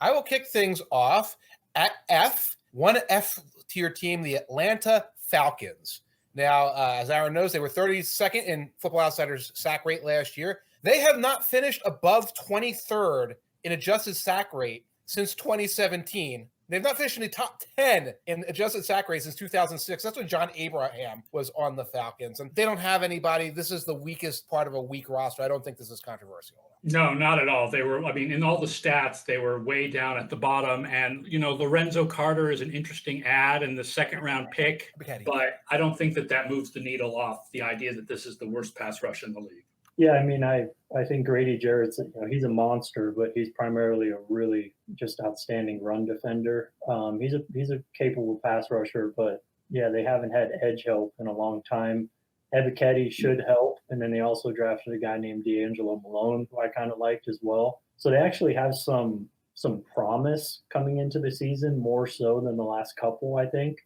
I will kick things off at F, one F tier team, the Atlanta Falcons. Now, as Aaron knows, they were 32nd in Football Outsiders sack rate last year. They have not finished above 23rd in adjusted sack rate since 2017. They've not finished in the top 10 in adjusted sack rate since 2006. That's when John Abraham was on the Falcons. And they don't have anybody. This is the weakest part of a weak roster. I don't think this is controversial. No, not at all. They were, in all the stats, they were way down at the bottom. And, Lorenzo Carter is an interesting ad in the second-round pick. But I don't think that moves the needle off the idea that this is the worst pass rush in the league. Yeah, I think Grady Jarrett's, he's a monster, but he's primarily a really just outstanding run defender. He's a capable pass rusher, but yeah, they haven't had edge help in a long time. Ebiketie should help, and then they also drafted a guy named D'Angelo Malone, who I kind of liked as well. So they actually have some promise coming into the season, more so than the last couple, I think.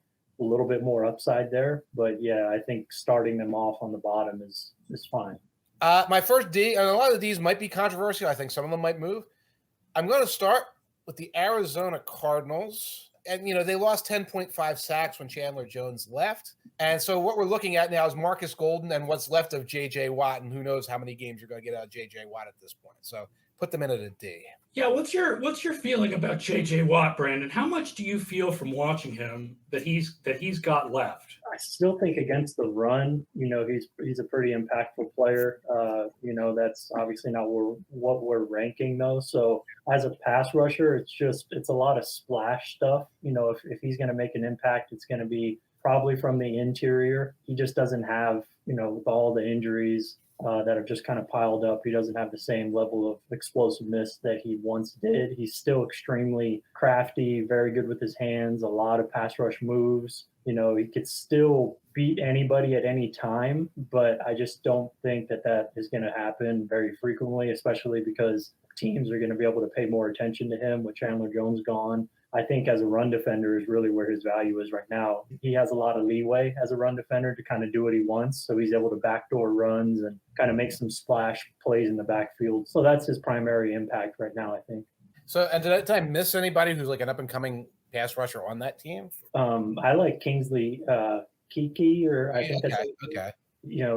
A little bit more upside there, but yeah, I think starting them off on the bottom is fine. My first D, and a lot of these might be controversial. I think some of them might move. I'm going to start with the Arizona Cardinals. And, they lost 10.5 sacks when Chandler Jones left. And so what we're looking at now is Marcus Golden and what's left of J.J. Watt. And who knows how many games you're going to get out of J.J. Watt at this point. So put them in at a D. Yeah, what's your feeling about J.J. Watt, Brandon? How much do you feel from watching him that he's got left? I still think against the run, he's a pretty impactful player. That's obviously not what we're ranking though. So as a pass rusher, it's a lot of splash stuff. If he's going to make an impact, it's going to be probably from the interior. He just doesn't have, with all the injuries that have just kind of piled up, he doesn't have the same level of explosiveness that he once did. He's still extremely crafty, very good with his hands, a lot of pass rush moves. He could still beat anybody at any time, but I just don't think that is going to happen very frequently, especially because teams are going to be able to pay more attention to him with Chandler Jones gone. I think as a run defender is really where his value is right now. He has a lot of leeway as a run defender to kind of do what he wants. So he's able to backdoor runs and kind of make some splash plays in the backfield. So that's his primary impact right now, I think. So, and did I miss anybody who's like an up-and-coming pass rusher on that team? I like Kingsley Keke, or I think that's okay.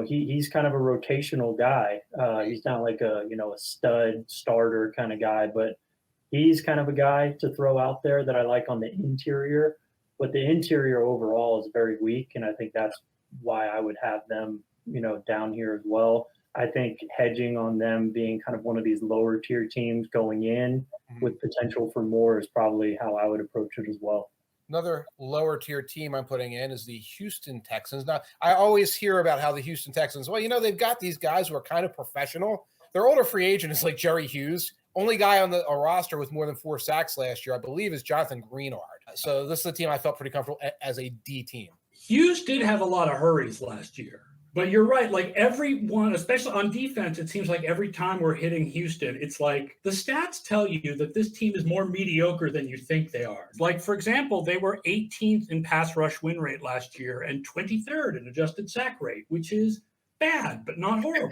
He's kind of a rotational guy. He's not like a stud starter kind of guy, but he's kind of a guy to throw out there that I like on the interior. But the interior overall is very weak, and I think that's why I would have them, down here as well. I think hedging on them being kind of one of these lower tier teams going in with potential for more is probably how I would approach it as well. Another lower tier team I'm putting in is the Houston Texans. Now, I always hear about how the Houston Texans, they've got these guys who are kind of professional. Their older free agent is like Jerry Hughes. Only guy on a roster with more than 4 sacks last year, I believe, is Jonathan Greenard. So this is a team I felt pretty comfortable as a D team. Hughes did have a lot of hurries last year. But you're right, like everyone, especially on defense, it seems like every time we're hitting Houston, it's like the stats tell you that this team is more mediocre than you think they are. Like, for example, they were 18th in pass rush win rate last year and 23rd in adjusted sack rate, which is bad, but not horrible.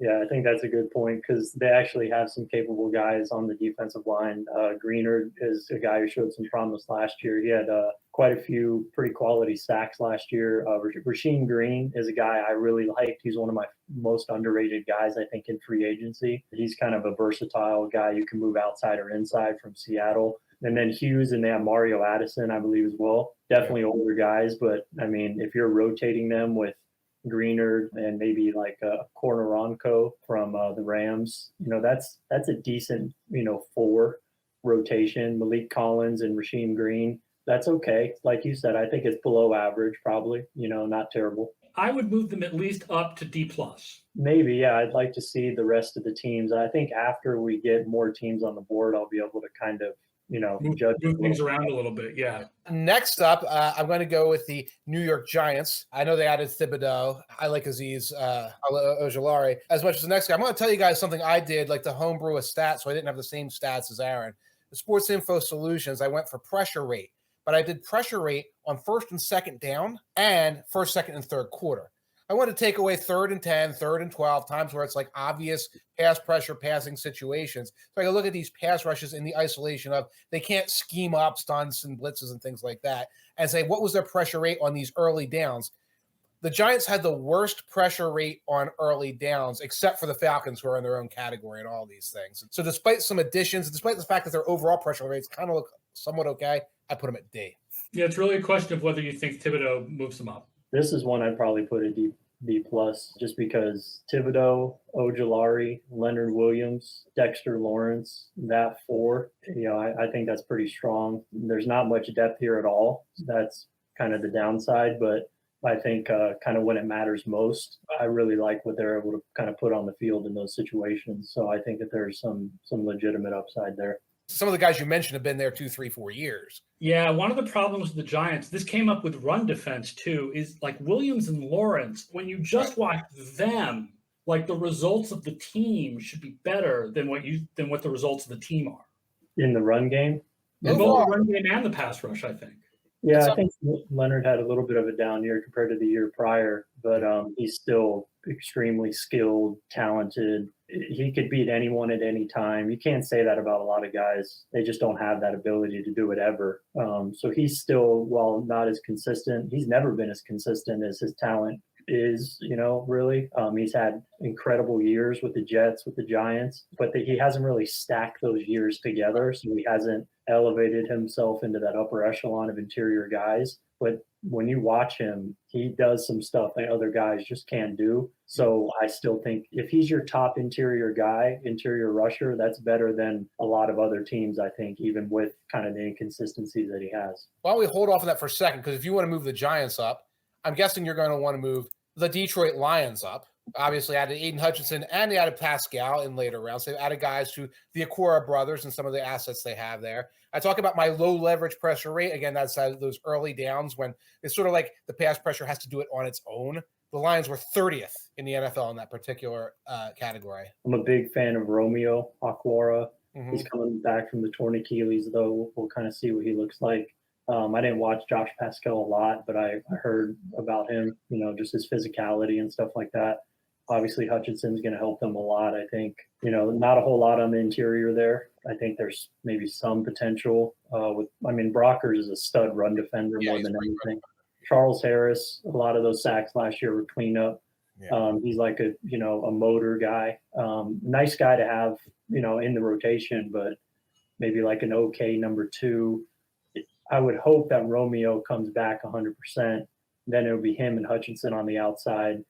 Yeah, I think that's a good point because they actually have some capable guys on the defensive line. Greenard is a guy who showed some promise last year. He had quite a few pretty quality sacks last year. Rasheem Green is a guy I really liked. He's one of my most underrated guys, I think, in free agency. He's kind of a versatile guy. You can move outside or inside from Seattle. And then Hughes, and they have Mario Addison, I believe, as well. Definitely older guys, but, if you're rotating them with Greenard and maybe like a Corneronco from the Rams, that's a decent 4 rotation. Malik Collins and Rasheem Green, that's okay. Like you said, I think it's below average, probably. Not terrible. I would move them at least up to D+. Maybe, yeah. I'd like to see the rest of the teams. I think after we get more teams on the board, I'll be able to kind of move things around a little bit. Yeah. Next up, I'm going to go with the New York Giants. I know they added Thibodeau. I like Azeez Ojulari as much as the next guy. I'm going to tell you guys something I did, like to homebrew a stat, so I didn't have the same stats as Aaron. The Sports Info Solutions, I went for pressure rate, but I did pressure rate on first and second down and first, second, and third quarter. I want to take away 3rd and 10, 3rd and 12, times where it's like obvious pass pressure passing situations. So I can look at these pass rushes in the isolation of they can't scheme up stunts and blitzes and things like that and say, what was their pressure rate on these early downs? The Giants had the worst pressure rate on early downs, except for the Falcons, who are in their own category and all these things. So despite some additions, despite the fact that their overall pressure rates kind of look somewhat okay, I put them at D. Yeah, it's really a question of whether you think Thibodeau moves them up. This is one I'd probably put a D plus, just because Thibodeau, Ojulari, Leonard Williams, Dexter Lawrence, that 4, I think that's pretty strong. There's not much depth here at all. That's kind of the downside, but I think kind of when it matters most, I really like what they're able to kind of put on the field in those situations. So I think that there's some legitimate upside there. Some of the guys you mentioned have been there 2, 3, 4 years. Yeah, one of the problems with the Giants, this came up with run defense too, is like Williams and Lawrence, when you just watch them, like the results of the team should be better than what the results of the team are. In the run game? In both the run game and the pass rush, I think. Yeah, I think Leonard had a little bit of a down year compared to the year prior, but he's still extremely skilled, talented. He could beat anyone at any time. You can't say that about a lot of guys. They just don't have that ability to do it ever. So he's still, while not as consistent, he's never been as consistent as his talent is, really. He's had incredible years with the Jets, with the Giants, but he hasn't really stacked those years together. So he hasn't elevated himself into that upper echelon of interior guys. But when you watch him, he does some stuff that other guys just can't do. So I still think if he's your top interior guy, interior rusher, that's better than a lot of other teams, I think, even with kind of the inconsistencies that he has. Why don't we hold off on that for a second? Because if you want to move the Giants up, I'm guessing you're going to want to move the Detroit Lions up. Obviously added Aiden Hutchinson and they added Pascal in later rounds. They've added guys to the Akora brothers and some of the assets they have there. I talk about my low leverage pressure rate. Again, that's those early downs when it's sort of like the pass pressure has to do it on its own. The Lions were 30th in the NFL in that particular category. I'm a big fan of Romeo Okwara. Mm-hmm. He's coming back from the torn Achilles, though. We'll kind of see what he looks like. I didn't watch Josh Pascal a lot, but I heard about him, just his physicality and stuff like that. Obviously, Hutchinson's going to help them a lot, I think. Not a whole lot on the interior there. I think there's maybe some potential Brockers is a stud run defender more than anything. Charles Harris, a lot of those sacks last year were cleanup. Yeah. He's like a motor guy. Nice guy to have, in the rotation, but maybe like an okay number 2. I would hope that Romeo comes back 100%. Then it'll be him and Hutchinson on the outside,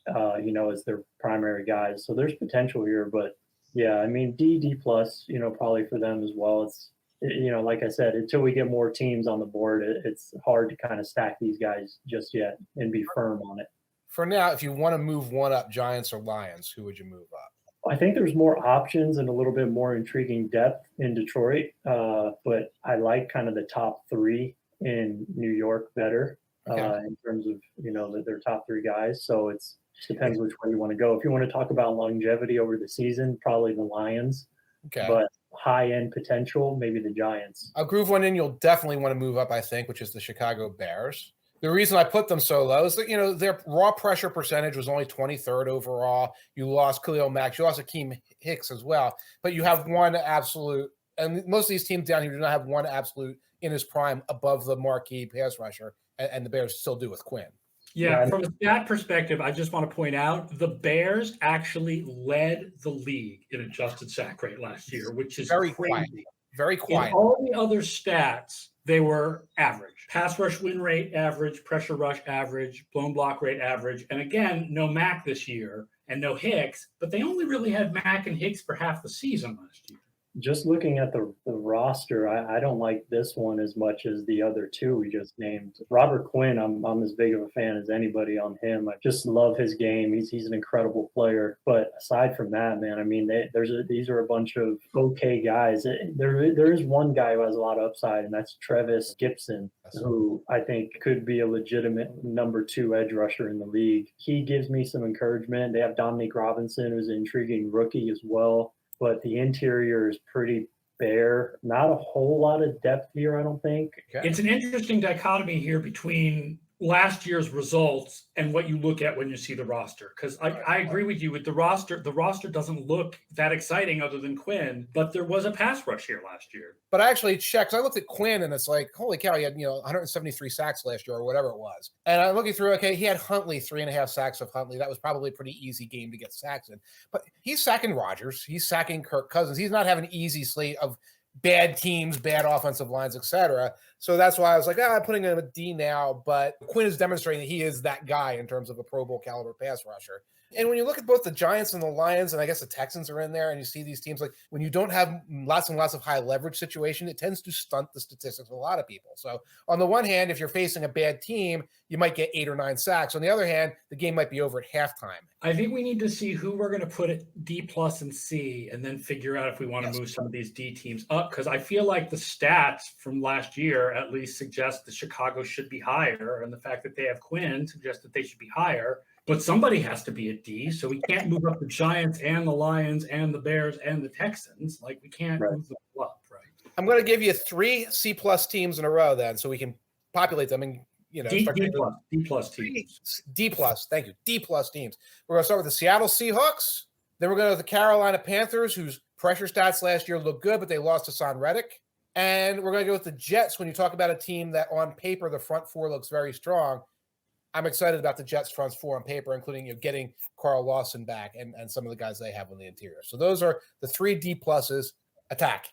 as their primary guys. So there's potential here, but yeah, D plus, probably for them as well. It's, like I said, until we get more teams on the board, it's hard to kind of stack these guys just yet and be firm on it. For now, if you want to move one up, Giants or Lions, who would you move up? I think there's more options and a little bit more intriguing depth in Detroit, but I like kind of the top 3 in New York better in terms of, their top 3 guys. So it depends which way you want to go. If you want to talk about longevity over the season, probably the Lions. Okay. But high-end potential, maybe the Giants. I'll groove one in you'll definitely want to move up, I think, which is the Chicago Bears. The reason I put them so low is that, their raw pressure percentage was only 23rd overall. You lost Khalil Mack. You lost Akeem Hicks as well. But you have one absolute, and most of these teams down here do not have one absolute in his prime above the marquee pass rusher, and the Bears still do with Quinn. Yeah, from that perspective, I just want to point out the Bears actually led the league in adjusted sack rate last year, which is very crazy. Quiet. Very quiet. In all the other stats, they were average. Pass rush win rate average, pressure rush average, blown block rate average. And again, no Mack this year and no Hicks, but they only really had Mack and Hicks for half the season last year. Just looking at the roster, I don't like this one as much as the other 2 we just named. Robert Quinn, I'm as big of a fan as anybody on him. I just love his game. He's an incredible player. But aside from that, man, these are a bunch of okay guys. There is one guy who has a lot of upside, and that's Trevis Gibson, who I think could be a legitimate number 2 edge rusher in the league. He gives me some encouragement. They have Dominique Robinson, who's an intriguing rookie as well. But the interior is pretty bare. Not a whole lot of depth here, I don't think. Okay. It's an interesting dichotomy here between last year's results and what you look at when you see the roster. Because I agree with you with the roster. The roster doesn't look that exciting other than Quinn, but there was a pass rush here last year. But I actually checked. I looked at Quinn, and it's like, holy cow, he had 173 sacks last year or whatever it was. And I'm looking through. Okay, he had Huntley, 3.5 sacks of Huntley. That was probably a pretty easy game to get sacks in. But he's sacking Rodgers. He's sacking Kirk Cousins. He's not having an easy slate of bad teams, bad offensive lines, etc. So that's why I was like, I'm putting him a D now. But Quinn is demonstrating that he is that guy in terms of a Pro Bowl caliber pass rusher. And when you look at both the Giants and the Lions, and I guess the Texans are in there, and you see these teams, like when you don't have lots and lots of high leverage situation, it tends to stunt the statistics of a lot of people. So on the one hand, if you're facing a bad team, you might get 8 or 9 sacks. On the other hand, the game might be over at halftime. I think we need to see who we're going to put at D+ and C, and then figure out if we want to move some of these D teams up. Because I feel like the stats from last year at least suggest that Chicago should be higher, and the fact that they have Quinn suggests that they should be higher. But somebody has to be a D, so we can't move up the Giants and the Lions and the Bears and the Texans. Like, we can't move them up, right? I'm going to give you 3 C+ teams in a row then, so we can populate them and D+ teams. D+, thank you. D+ teams. We're going to start with the Seattle Seahawks. Then we're going to the Carolina Panthers, whose pressure stats last year looked good, but they lost to Hassan Reddick. And we're going to go with the Jets. When you talk about a team that on paper, the front four looks very strong, I'm excited about the Jets' front four on paper, including getting Carl Lawson back and some of the guys they have on the interior. So those are the 3 D+. Attack.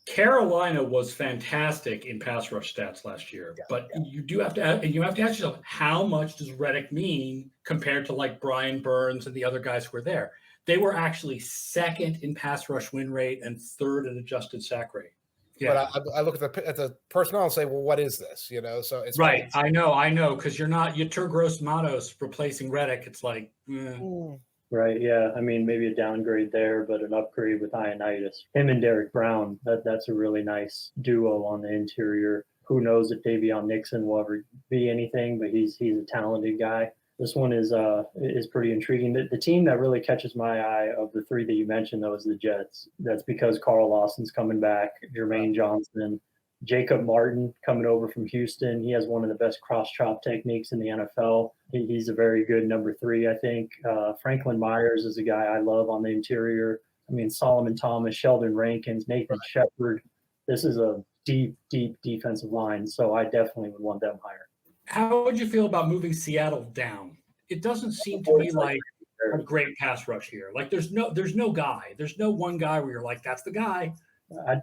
Carolina was fantastic in pass rush stats last year, but you do have to ask yourself, how much does Reddick mean compared to like Brian Burns and the other guys who were there? They were actually second in pass rush win rate and third in adjusted sack rate. Yeah. But I look at the personnel and say, well, what is this? So it's right. I know. Because you're Turgros Matos replacing Reddick. It's like, Right. Yeah. I mean, maybe a downgrade there, but an upgrade with Ioannidis. Him and Derek Brown, that's a really nice duo on the interior. Who knows if Davion Nixon will ever be anything, but he's a talented guy. This one is pretty intriguing. The team that really catches my eye of the 3 that you mentioned, though, is the Jets. That's because Carl Lawson's coming back, Jermaine Johnson, Jacob Martin coming over from Houston. He has one of the best cross-chop techniques in the NFL. He's a very good number 3, I think. Franklin Myers is a guy I love on the interior. I mean, Solomon Thomas, Sheldon Rankins, Nathan Shepard. This is a deep, deep defensive line, so I definitely would want them higher. How would you feel about moving Seattle down? It doesn't seem to me like a great pass rush here. Like there's no guy. There's no one guy where you're like, that's the guy.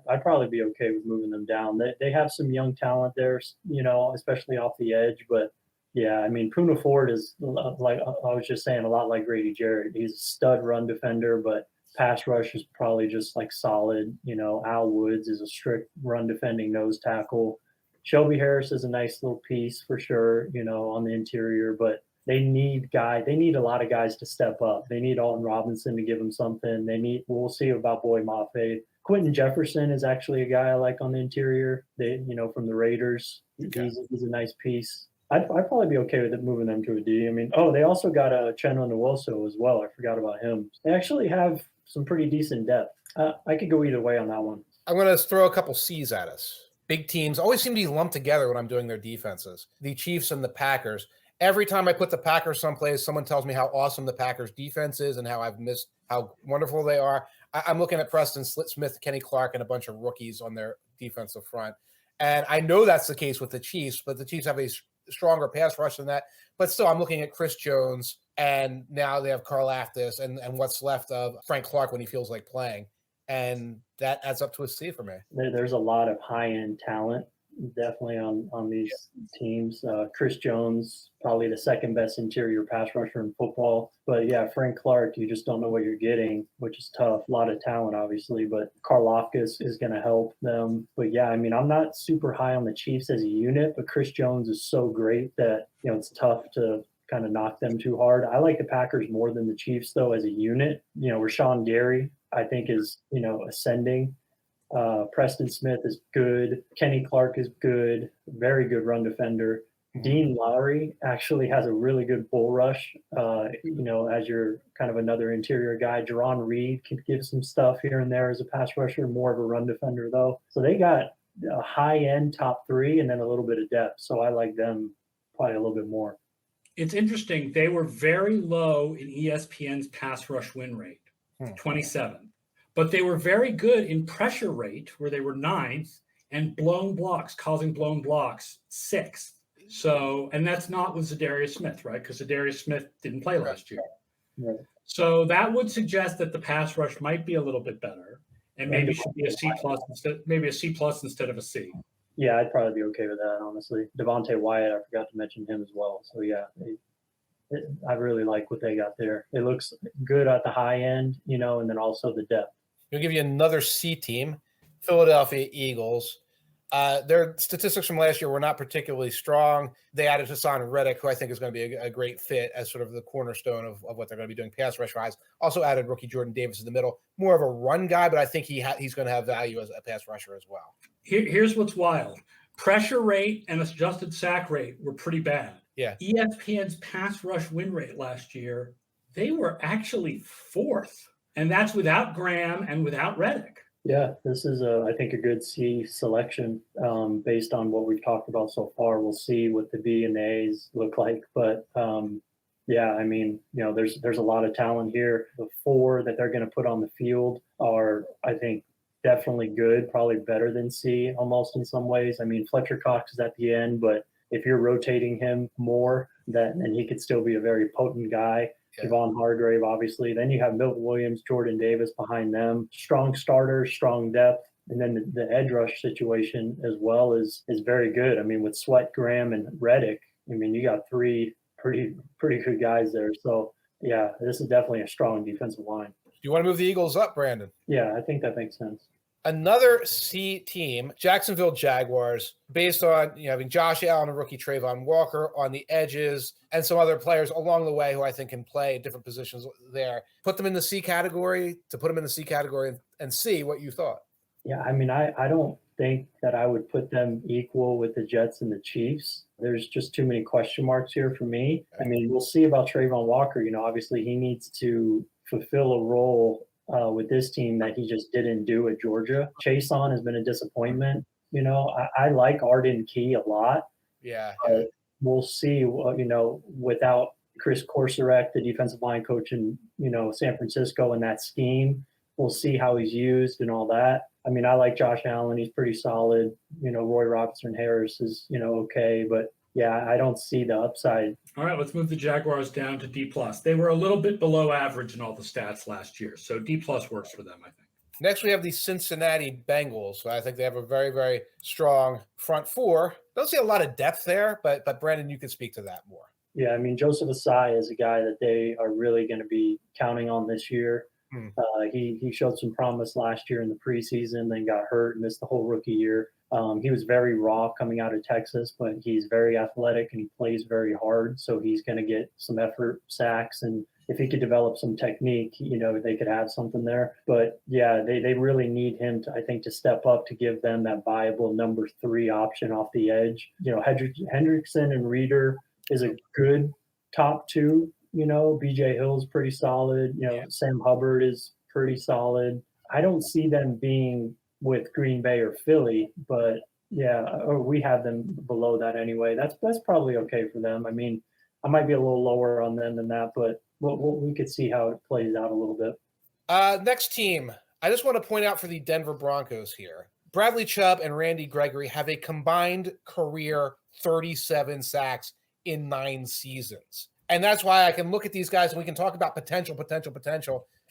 I'd probably be okay with moving them down. They have some young talent there, especially off the edge. But yeah, I mean, Poona Ford is, like I was just saying, a lot like Grady Jarrett. He's a stud run defender, but pass rush is probably just like solid. Al Woods is a strict run defending nose tackle. Shelby Harris is a nice little piece for sure, on the interior, but they need a lot of guys to step up. They need Alton Robinson to give them something. We'll see about Boy Mafe. Quentin Jefferson is actually a guy I like on the interior. From the Raiders. Okay. He's a nice piece. I'd probably be okay with it moving them to a D. I mean, they also got a Chenlo Nwosu as well. I forgot about him. They actually have some pretty decent depth. I could go either way on that one. I'm going to throw a couple C's at us. Big teams always seem to be lumped together when I'm doing their defenses. The Chiefs and the Packers. Every time I put the Packers someplace, someone tells me how awesome the Packers defense is and how I've missed how wonderful they are. I'm looking at Preston Smith, Kenny Clark, and a bunch of rookies on their defensive front. And I know that's the case with the Chiefs, but the Chiefs have a stronger pass rush than that. But still, I'm looking at Chris Jones, and now they have Karl Aftis and what's left of Frank Clark when he feels like playing. And that adds up to a C for me. There's a lot of high-end talent, definitely on these teams. Chris Jones, probably the second best interior pass rusher in football. But yeah, Frank Clark, you just don't know what you're getting, which is tough. A lot of talent, obviously, but Karlaftis is going to help them. But yeah, I mean, I'm not super high on the Chiefs as a unit, but Chris Jones is so great that, it's tough to kind of knock them too hard. I like the Packers more than the Chiefs, though, as a unit. Rashawn Gary, I think, is, ascending. Preston Smith is good. Kenny Clark is good. Very good run defender. Dean Lowry actually has a really good bull rush, as you're kind of another interior guy. Jerron Reed can give some stuff here and there as a pass rusher, more of a run defender, though. So they got a high-end top 3 and then a little bit of depth. So I like them probably a little bit more. It's interesting. They were very low in ESPN's pass rush win rate, 27. But they were very good in pressure rate, where they were 9th, and blown blocks, causing blown blocks, 6th. So, and that's not with Zadarius Smith, right? Because Zadarius Smith didn't play last year. Right. So that would suggest that the pass rush might be a little bit better, and maybe should be a C plus instead of a C. Yeah, I'd probably be okay with that, honestly. Devontae Wyatt, I forgot to mention him as well. So yeah, I really like what they got there. It looks good at the high end, you know, and then also the depth. We'll give you another C team, Philadelphia Eagles. Their statistics from last year were not particularly strong. They added Hassan Reddick, who I think is going to be a great fit as sort of the cornerstone of what they're going to be doing pass rush-wise. Also added rookie Jordan Davis in the middle. More of a run guy, but I think he's going to have value as a pass rusher as well. Here's what's wild. Pressure rate and adjusted sack rate were pretty bad. Yeah. ESPN's pass rush win rate last year, they were actually 4th. And that's without Graham and without Reddick. Yeah, this is, I think, a good C selection based on what we've talked about so far. We'll see what the B and the A's look like. But, yeah, I mean, you know, there's a lot of talent here. The 4 that they're going to put on the field are, I think, definitely good, probably better than C almost in some ways. I mean, Fletcher Cox is at the end, but if you're rotating him more, and he could still be a very potent guy. Javon Hargrave, obviously. Then you have Milton Williams, Jordan Davis behind them. Strong starters, strong depth. And then the edge rush situation as well is very good. I mean, with Sweat, Graham, and Reddick, I mean, you got 3 pretty good guys there. So, yeah, this is definitely a strong defensive line. Do you want to move the Eagles up, Brandon? Yeah, I think that makes sense. Another C team, Jacksonville Jaguars, based on having Josh Allen and rookie Trayvon Walker on the edges and some other players along the way who I think can play different positions there. Put them in the C category, and see what you thought. Yeah, I mean, I don't think that I would put them equal with the Jets and the Chiefs. There's just too many question marks here for me. I mean, we'll see about Trayvon Walker. You know, obviously he needs to fulfill a role with this team that he just didn't do at Georgia. Chason has been a disappointment. You know, I like Arden Key a lot. Yeah. We'll see, you know, without Chris Corserek, the defensive line coach in, you know, San Francisco in that scheme. We'll see how he's used and all that. I mean, I like Josh Allen. He's pretty solid. You know, Roy Robertson Harris is, you know, okay. But, yeah, I don't see the upside. All right, let's move the Jaguars down to D+. They were a little bit below average in all the stats last year. So D+ works for them, I think. Next, we have the Cincinnati Bengals. So I think they have a very, very strong front 4. Don't see a lot of depth there, but Brandon, you can speak to that more. Yeah, I mean, Joseph Asai is a guy that they are really going to be counting on this year. He showed some promise last year in the preseason, then got hurt, missed the whole rookie year. He was very raw coming out of Texas, but he's very athletic and he plays very hard. So he's going to get some effort, sacks, and if he could develop some technique, you know, they could have something there. But yeah, they really need him to, I think, to step up to give them that viable number 3 option off the edge. You know, Hendrickson and Reeder is a good top 2. You know, BJ Hill's pretty solid. You know, Sam Hubbard is pretty solid. I don't see them being with Green Bay or Philly, but yeah, or we have them below that anyway. That's probably okay for them. I mean, I might be a little lower on them than that, but we could see how it plays out a little bit. Next team, I just want to point out for the Denver Broncos here, Bradley Chubb and Randy Gregory have a combined career 37 sacks in 9 seasons. And that's why I can look at these guys and we can talk about potential.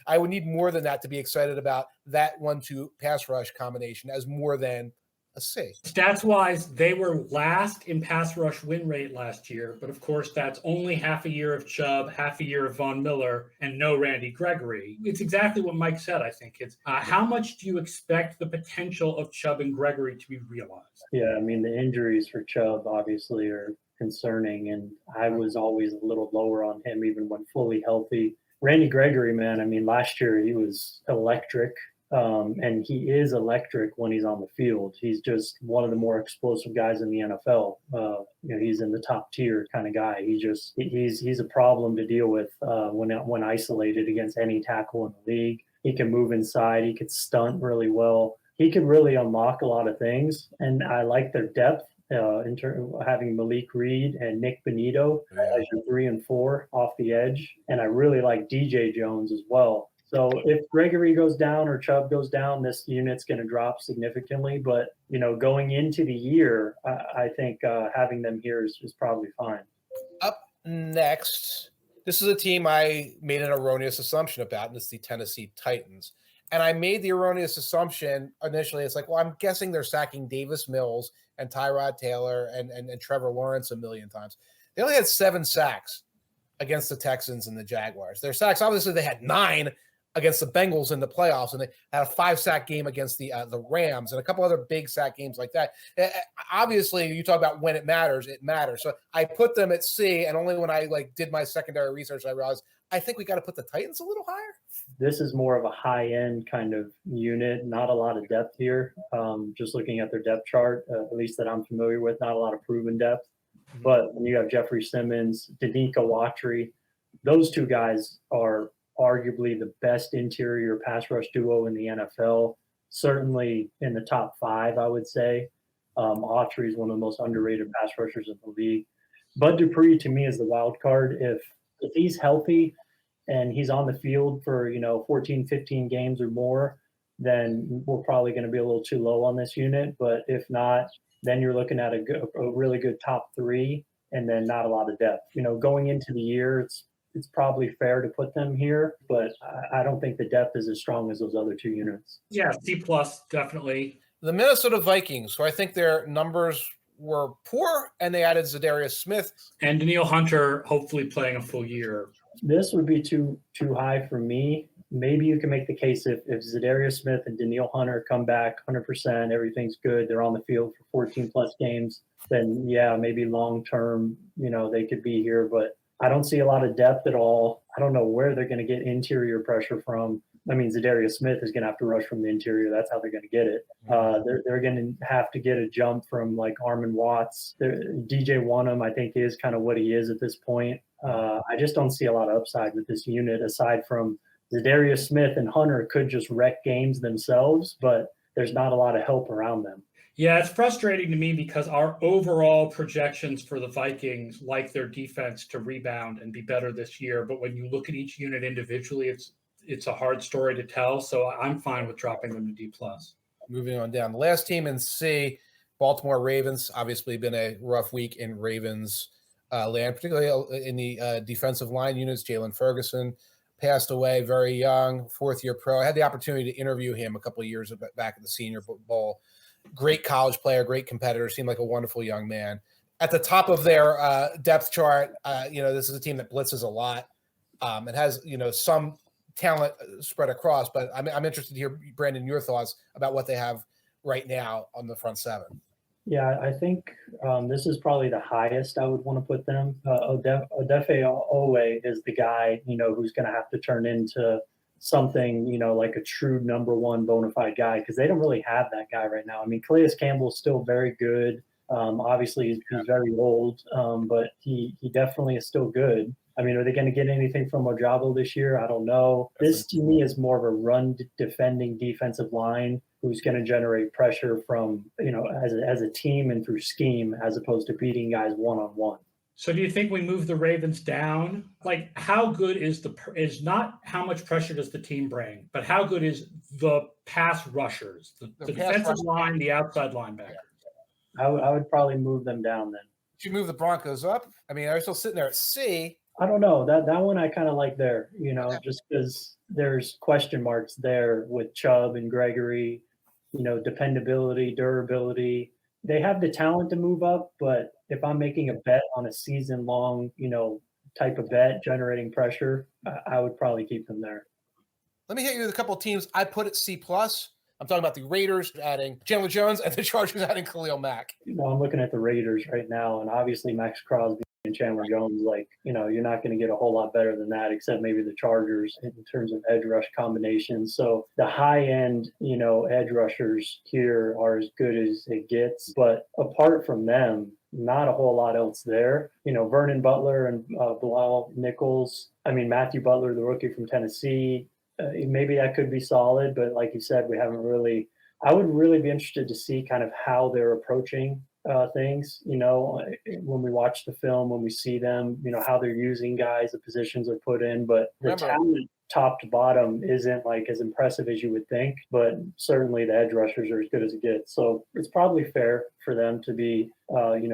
I would need more than that to be excited about that 1-2 pass rush combination as more than a C. Stats-wise, they were last in pass rush win rate last year, but of course that's only half a year of Chubb, half a year of Von Miller, and no Randy Gregory. It's exactly what Mike said, I think. It's how much do you expect the potential of Chubb and Gregory to be realized? Yeah, I mean, the injuries for Chubb obviously are concerning, and I was always a little lower on him even when fully healthy. Randy Gregory, man, I mean, last year he was electric, and he is electric when he's on the field. He's just one of the more explosive guys in the NFL. You know, he's in the top tier kind of guy. He's a problem to deal with when isolated against any tackle in the league. He can move inside. He could stunt really well. He could really unlock a lot of things, and I like their depth. having Malik Reed and Nick Benito as your 3 and 4 off the edge. And I really like DJ Jones as well. So if Gregory goes down or Chubb goes down, this unit's going to drop significantly. But, going into the year, I think having them here is probably fine. Up next, this is a team I made an erroneous assumption about, and it's the Tennessee Titans. And I made the erroneous assumption initially. It's like, well, I'm guessing they're sacking Davis Mills and Tyrod Taylor and Trevor Lawrence a million times. They only had 7 sacks against the Texans and the Jaguars. Their sacks, obviously, they had 9 against the Bengals in the playoffs, and they had a 5-sack game against the Rams and a couple other big sack games like that. Obviously, you talk about when it matters. So I put them at C, and only when I did my secondary research, I realized I think we got to put the Titans a little higher. This is more of a high-end kind of unit, not a lot of depth here. Just looking at their depth chart, at least that I'm familiar with, not a lot of proven depth. But when you have Jeffrey Simmons, Danica Watry, those 2 guys are arguably the best interior pass rush duo in the NFL, certainly in the top 5, I would say. Autry is one of the most underrated pass rushers in the league. Bud Dupree, to me, is the wild card. If he's healthy and he's on the field for, 14, 15 games or more, then we're probably going to be a little too low on this unit. But if not, then you're looking at a really good top 3 and then not a lot of depth. Going into the year, it's probably fair to put them here, but I don't think the depth is as strong as those other 2 units. Yeah, C+, definitely. The Minnesota Vikings, who I think their numbers were poor, and they added Zadarius Smith. And Danielle Hunter hopefully playing a full year. This would be too high for me. Maybe you can make the case if Zadarius Smith and Danielle Hunter come back 100%, everything's good, they're on the field for 14-plus games, then, yeah, maybe long-term, they could be here, but I don't see a lot of depth at all. I don't know where they're going to get interior pressure from. I mean, Zadarius Smith is going to have to rush from the interior. That's how they're going to get it. They're going to have to get a jump from Armon Watts. DJ Wonnum, I think, is kind of what he is at this point. I just don't see a lot of upside with this unit aside from Zadarius Smith and Hunter could just wreck games themselves, but there's not a lot of help around them. Yeah, it's frustrating to me because our overall projections for the Vikings like their defense to rebound and be better this year. But when you look at each unit individually, it's a hard story to tell. So I'm fine with dropping them to D+. Moving on down. The last team in C, Baltimore Ravens, obviously been a rough week in Ravens land, particularly in the defensive line units. Jalen Ferguson passed away very young, 4th-year pro. I had the opportunity to interview him a couple of years back at the Senior Bowl. Great college player, great competitor, seemed like a wonderful young man. At the top of their depth chart, this is a team that blitzes a lot. It has, some talent spread across, but I'm interested to hear, Brandon, your thoughts about what they have right now on the front 7. Yeah, I think this is probably the highest I would want to put them. Odefe Owe is the guy, who's going to have to turn into something, like a true number 1 bona fide guy, because they don't really have that guy right now. I mean, Calais Campbell is still very good. Obviously, he's very old, but he definitely is still good. I mean, are they going to get anything from Ojabo this year? I don't know. This, to me, is more of a run-defending defensive line who's going to generate pressure from, as a team and through scheme, as opposed to beating guys one-on-one. So do you think we move the Ravens down? How good is not how much pressure does the team bring, but how good is the pass rushers, the defensive line, the outside linebackers? I would probably move them down then. Did you move the Broncos up? I mean, are you still sitting there at C? I don't know. That one I kind of like there, just because there's question marks there with Chubb and Gregory, dependability, durability. They have the talent to move up, but if I'm making a bet on a season-long, type of bet generating pressure, I would probably keep them there. Let me hit you with a couple of teams I put at C+. I'm talking about the Raiders adding Chandler Jones and the Chargers adding Khalil Mack. I'm looking at the Raiders right now, and obviously Max Crosby and Chandler Jones, you're not going to get a whole lot better than that, except maybe the Chargers in terms of edge rush combinations. So the high-end, edge rushers here are as good as it gets. But apart from them, not a whole lot else there. Vernon Butler and Bilal Nichols. Matthew Butler, the rookie from Tennessee, maybe that could be solid. But like you said, I would really be interested to see kind of how they're approaching things, when we watch the film, when we see them, how they're using guys, the positions are put in, but the talent top to bottom isn't like as impressive as you would think, but certainly the edge rushers are as good as it gets. So it's probably fair for them to be,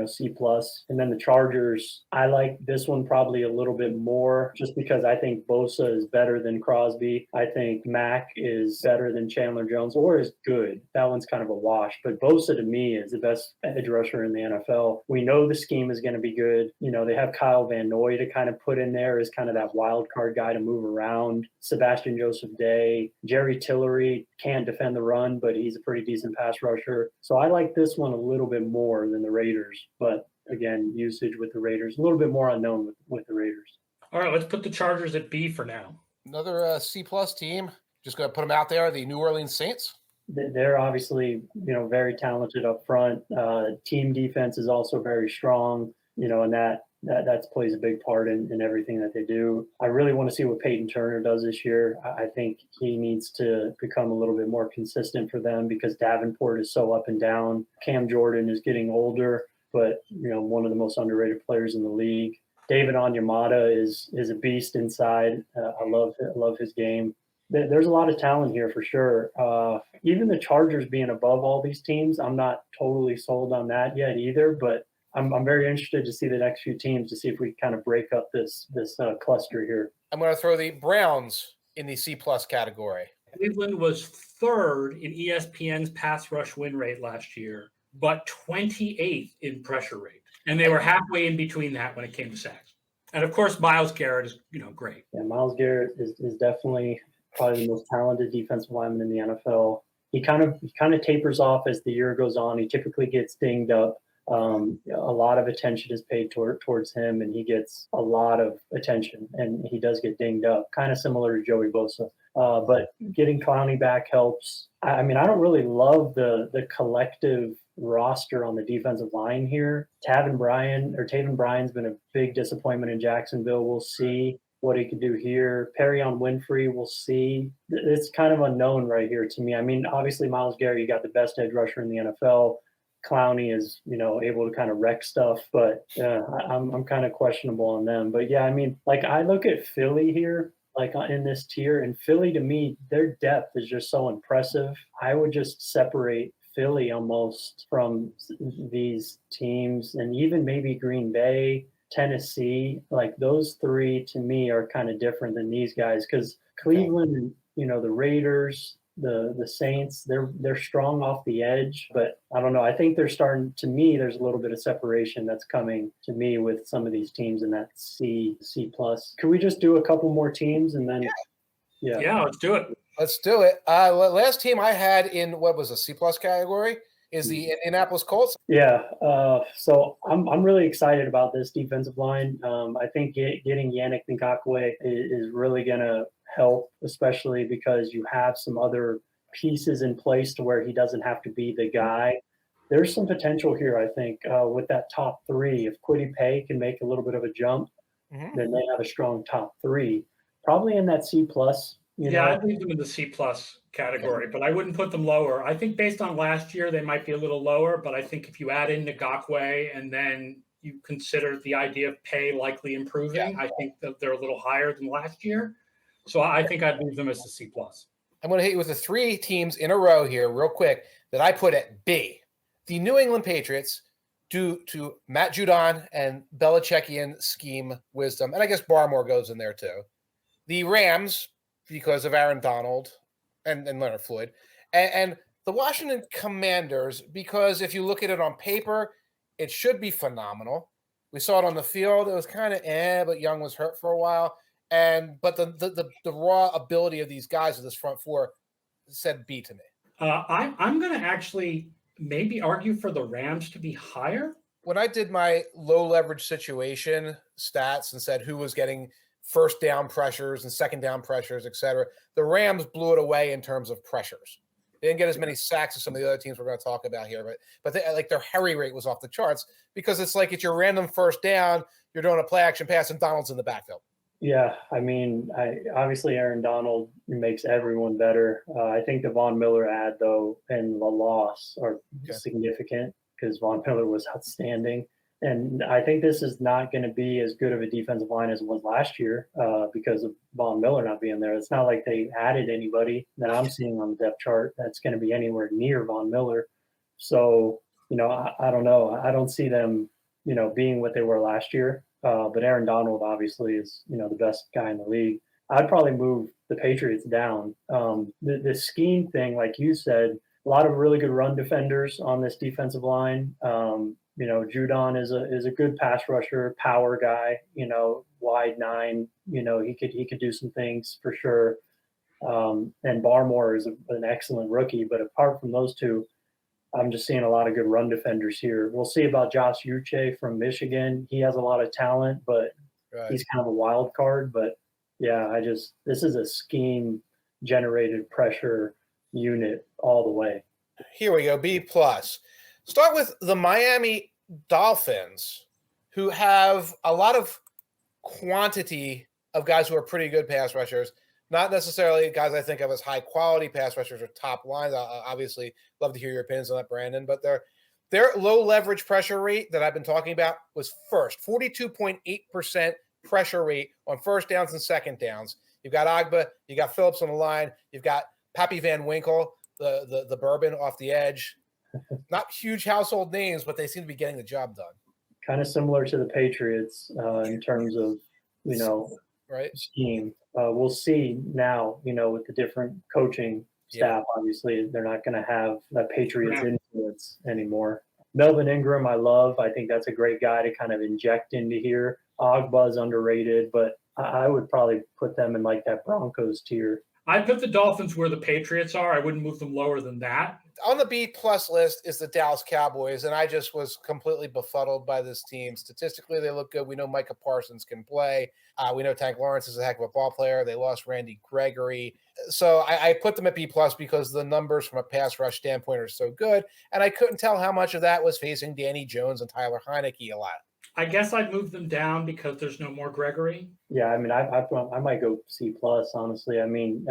C plus. And then the Chargers, I like this one probably a little bit more just because I think Bosa is better than Crosby. I think Mack is better than Chandler Jones, or is good. That one's kind of a wash, but Bosa to me is the best edge rusher in the NFL. We know the scheme is going to be good. They have Kyle Van Noy to kind of put in there as kind of that wild card guy to move around. Sebastian Joseph Day, Jerry Tillery can't defend the run, but he's a pretty decent pass rusher. So I like this one a little bit more than the Raiders, but again, usage with the Raiders, a little bit more unknown with the Raiders. All right, let's put the Chargers at B for now. Another C plus team. Just going to put them out there. The New Orleans Saints. They're obviously, very talented up front. Team defense is also very strong, and that plays a big part in everything that they do. I really want to see what Peyton Turner does this year. I think he needs to become a little bit more consistent for them because Davenport is so up and down. Cam Jordan is getting older, but, one of the most underrated players in the league. David Onyemata is a beast inside. I love his game. There's a lot of talent here for sure. Even the Chargers being above all these teams, I'm not totally sold on that yet either, but I'm very interested to see the next few teams to see if we kind of break up this cluster here. I'm going to throw the Browns in the C plus category. Cleveland was third in ESPN's pass rush win rate last year, but 28th in pressure rate. And they were halfway in between that when it came to sacks. And of course, Myles Garrett is, great. Yeah, Myles Garrett is definitely probably the most talented defensive lineman in the NFL. He kind of tapers off as the year goes on. He typically gets dinged up. A lot of attention is paid towards him, and he gets a lot of attention, and he does get dinged up, kind of similar to Joey Bosa. But getting Clowney back helps. I don't really love the collective roster on the defensive line here. Taven Bryan's been a big disappointment in Jacksonville. We'll see what he could do here. Perrion Winfrey, we'll see. It's kind of unknown right here to me. Obviously Myles Garrett, you got the best edge rusher in the NFL. Clowney is, able to kind of wreck stuff, but I'm kind of questionable on them. But yeah, I look at Philly here, in this tier, and Philly to me, their depth is just so impressive. I would just separate Philly almost from these teams, and even maybe Green Bay, Tennessee, those three to me are kind of different than these guys because Cleveland, the Raiders, the Saints, they're strong off the edge, but I don't know. I think they're starting to me. There's a little bit of separation that's coming to me with some of these teams in that C plus. Could we just do a couple more teams and then? Yeah, let's do it. Let's do it. Last team I had in what was a C plus category is the Indianapolis Colts. Yeah. So I'm really excited about this defensive line. I think getting Yannick Ngakoue is really going to help, especially because you have some other pieces in place to where he doesn't have to be the guy. There's some potential here, I think, with that top three. If Kwity Paye can make a little bit of a jump, then they have a strong top three. Probably in that C plus. I'd leave them in the C plus category, but I wouldn't put them lower. I think based on last year, they might be a little lower, but I think if you add in Ngakoue and then you consider the idea of Paye likely improving, I think that they're a little higher than last year. So I think I'd leave them as a C plus. I'm going to hit you with the three teams in a row here real quick that I put at B. The New England Patriots, due to Matt Judon and Belichickian scheme wisdom, and I guess Barmore goes in there too. The Rams, because of Aaron Donald and Leonard Floyd, and the Washington Commanders, because if you look at it on paper, it should be phenomenal. We saw it on the field. It was kind of but Young was hurt for a while. But the raw ability of these guys of this front four said B to me. I'm going to actually maybe argue for the Rams to be higher. When I did my low leverage situation stats and said who was getting first down pressures and second down pressures, et cetera, the Rams blew it away in terms of pressures. They didn't get as many sacks as some of the other teams we're going to talk about here, but they, their hurry rate was off the charts because it's like it's your random first down, you're doing a play action pass, and Donald's in the backfield. Yeah, obviously Aaron Donald makes everyone better. I think the Von Miller ad, though, and the loss are significant because Von Miller was outstanding. And I think this is not going to be as good of a defensive line as it was last year because of Von Miller not being there. It's not like they added anybody that I'm seeing on the depth chart that's going to be anywhere near Von Miller. So, I don't know. I don't see them, being what they were last year. But Aaron Donald obviously is, the best guy in the league. I'd probably move the Patriots down. The scheme thing, like you said, a lot of really good run defenders on this defensive line. Judon is a good pass rusher, power guy, wide nine, he could do some things for sure. And Barmore is an excellent rookie, but apart from those two, I'm just seeing a lot of good run defenders here. We'll see about Josh Uche from Michigan. He has a lot of talent, but he's kind of a wild card. But yeah, this is a scheme generated pressure unit all the way. Here we go. B+. Start with the Miami Dolphins, who have a lot of quantity of guys who are pretty good pass rushers, not necessarily guys I think of as high quality pass rushers or top lines. I obviously love to hear your opinions on that, Brandon, but their low leverage pressure rate that I've been talking about was first, 42.8% pressure rate on first downs and second downs. You've got Agba, you got Phillips on the line, you've got Pappy Van Winkle, the bourbon off the edge. Not huge household names, but they seem to be getting the job done. Kind of similar to the Patriots in terms of, right scheme. We'll see now, with the different coaching staff, obviously they're not going to have that Patriots influence anymore. Melvin Ingram, I love. I think that's a great guy to kind of inject into here. Ogba's underrated, but I would probably put them in like that Broncos tier. I'd put the Dolphins where the Patriots are. I wouldn't move them lower than that. On the B+ list is the Dallas Cowboys, and I just was completely befuddled by this team. Statistically, they look good. We know Micah Parsons can play. We know Tank Lawrence is a heck of a ball player. They lost Randy Gregory. So I put them at B+ because the numbers from a pass rush standpoint are so good, and I couldn't tell how much of that was facing Danny Jones and Tyler Heineke a lot. I guess I'd move them down because there's no more Gregory. Yeah, I mean, I might go C+, honestly. I mean,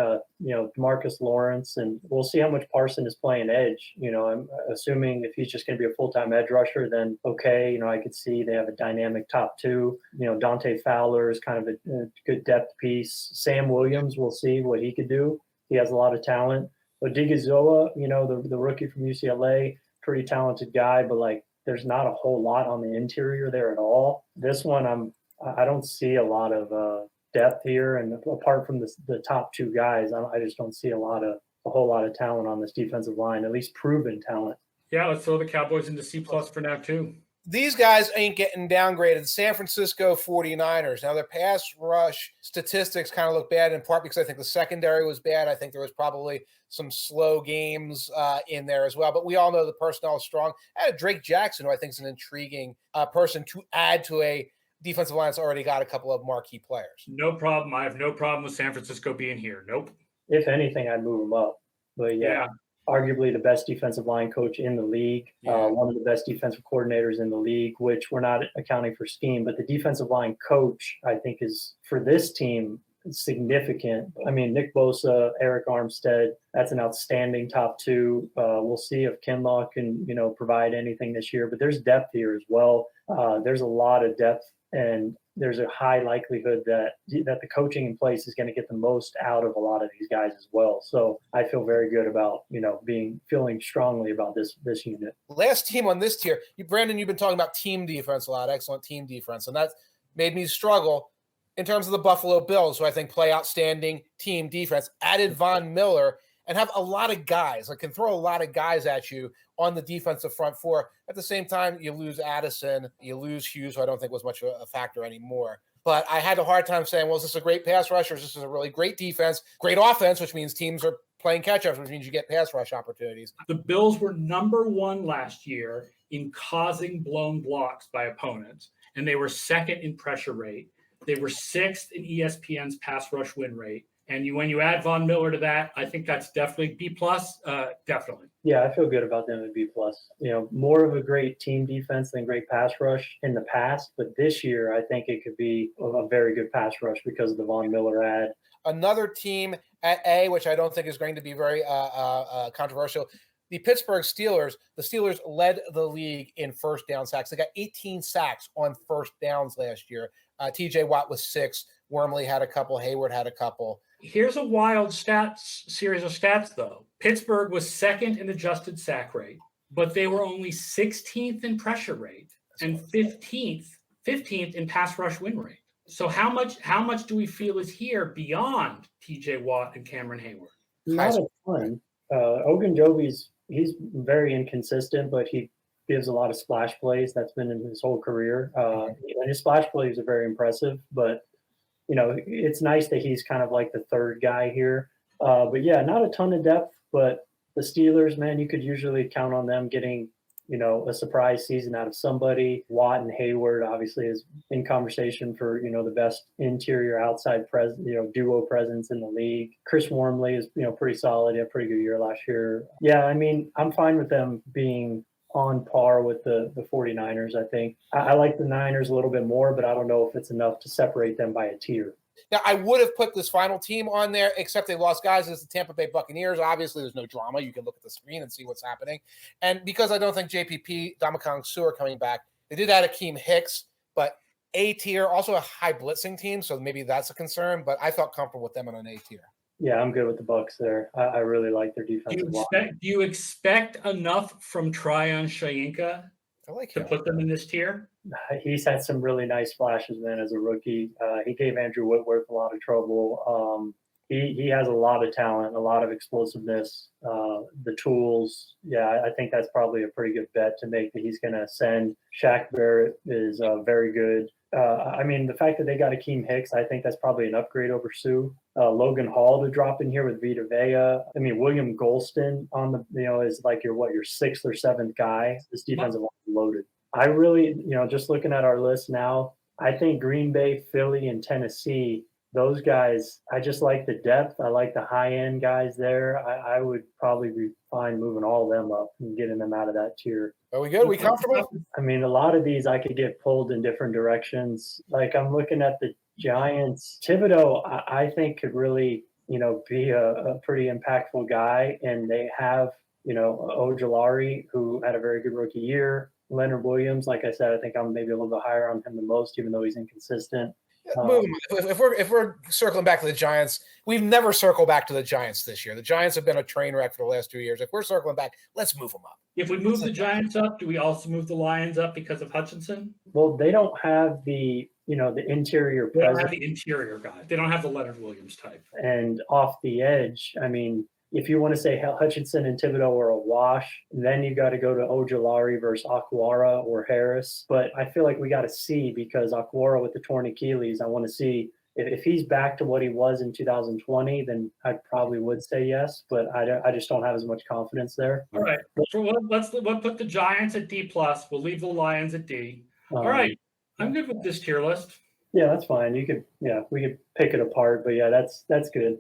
Marcus Lawrence, and we'll see how much Parson is playing edge. I'm assuming if he's just going to be a full-time edge rusher, then okay, I could see they have a dynamic top two. Dante Fowler is kind of a good depth piece. Sam Williams, we'll see what he could do. He has a lot of talent. Odighizola, the rookie from UCLA, pretty talented guy, but there's not a whole lot on the interior there at all. This one, I don't see a lot of depth here, and apart from the top two guys, I just don't see a whole lot of talent on this defensive line, at least proven talent. Yeah, let's throw the Cowboys into C+ for now too. These guys ain't getting downgraded. San Francisco 49ers. Now, their pass rush statistics kind of look bad, in part because I think the secondary was bad. I think there was probably some slow games in there as well. But we all know the personnel is strong. Drake Jackson, who I think is an intriguing person to add to a defensive line that's already got a couple of marquee players. No problem. I have no problem with San Francisco being here. Nope. If anything, I'd move them up. But yeah. Arguably the best defensive line coach in the league, one of the best defensive coordinators in the league, which we're not accounting for scheme, but the defensive line coach, I think, is for this team significant. I mean, Nick Bosa, Eric Armstead, that's an outstanding top two. We'll see if Kinlaw can, provide anything this year, but there's depth here as well. There's a lot of depth, and there's a high likelihood that the coaching in place is going to get the most out of a lot of these guys as well. So I feel very good about, feeling strongly about this unit. Last team on this tier, Brandon, you've been talking about team defense a lot, excellent team defense. And that made me struggle in terms of the Buffalo Bills, who I think play outstanding team defense, added Von Miller, and have a lot of guys, can throw a lot of guys at you on the defensive front four. At the same time, you lose Addison, you lose Hughes, who I don't think was much of a factor anymore. But I had a hard time saying, well, is this a great pass rush, or is this a really great defense, great offense, which means teams are playing catch-ups, which means you get pass rush opportunities. The Bills were number one last year in causing blown blocks by opponents, and they were second in pressure rate. They were sixth in ESPN's pass rush win rate. And when you add Von Miller to that, I think that's definitely B+, definitely. Yeah, I feel good about them at B+. More of a great team defense than great pass rush in the past. But this year, I think it could be a very good pass rush because of the Von Miller ad. Another team at A, which I don't think is going to be very controversial, the Pittsburgh Steelers, the Steelers led the league in first down sacks. They got 18 sacks on first downs last year. TJ Watt was 6. Wormley had a couple. Hayward had a couple. Here's a wild series of stats, though. Pittsburgh was second in adjusted sack rate, but they were only 16th in pressure rate and 15th in pass rush win rate. So how much do we feel is here beyond TJ Watt and Cameron Hayward? Not a ton. Ogunjobi's he's very inconsistent, but he gives a lot of splash plays. That's been in his whole career. And his splash plays are very impressive, but it's nice that he's kind of like the third guy here. But yeah, not a ton of depth, but the Steelers, man, you could usually count on them getting, a surprise season out of somebody. Watt and Hayward obviously is in conversation for, the best interior outside duo presence in the league. Chris Wormley is, pretty solid. He had a pretty good year last year. Yeah, I mean, I'm fine with them being on par with the 49ers, I think. I like the Niners a little bit more, but I don't know if it's enough to separate them by a tier. Now, I would have put this final team on there, except they lost guys as the Tampa Bay Buccaneers. Obviously, there's no drama. You can look at the screen and see what's happening. And because I don't think JPP, Ndamukong Suh are coming back, they did add Akeem Hicks, but A tier, also a high blitzing team, so maybe that's a concern, but I felt comfortable with them on an A tier. Yeah, I'm good with the Bucs there. I really like their defensive line. Do you expect enough from Tryon Shoyinka to put them in this tier? He's had some really nice flashes, man, as a rookie. He gave Andrew Whitworth a lot of trouble. He has a lot of talent, a lot of explosiveness, the tools. Yeah, I think that's probably a pretty good bet to make that he's going to ascend. Shaq Barrett is very good. I mean, the fact that they got Akeem Hicks, I think that's probably an upgrade over Sue. Logan Hall to drop in here with Vita Vea. I mean, William Golston on the, is like your 6th or 7th guy. This defensive line is loaded. I really, just looking at our list now, I think Green Bay, Philly, and Tennessee, those guys, I just like the depth. I like the high-end guys there. I would probably be fine moving all of them up and getting them out of that tier. Are we good? Are we comfortable? I mean, a lot of these I could get pulled in different directions. Like I'm looking at the Giants. Thibodeau, I think could really, be a pretty impactful guy. And they have, Ojulari, who had a very good rookie year. Leonard Williams, like I said, I think I'm maybe a little bit higher on him than most, even though he's inconsistent. If we're circling back to the Giants, we've never circled back to the Giants this year. The Giants have been a train wreck for the last 2 years. If we're circling back, let's move them up. If we move the Giants up, do we also move the Lions up because of Hutchinson? Well, they don't have the interior presence. They don't have the interior guy. They don't have the Leonard Williams type. And off the edge, I mean, if you want to say Hutchinson and Thibodeau are a wash, then you got to go to Ojulari versus Aquara or Harris. But I feel like we got to see, because Aquara with the torn Achilles, I want to see if he's back to what he was in 2020, then I probably would say yes. But I just don't have as much confidence there. All right. So let's put the Giants at D+. We'll leave the Lions at D. All right. I'm good with this tier list. Yeah, that's fine. We could pick it apart, but yeah, that's good.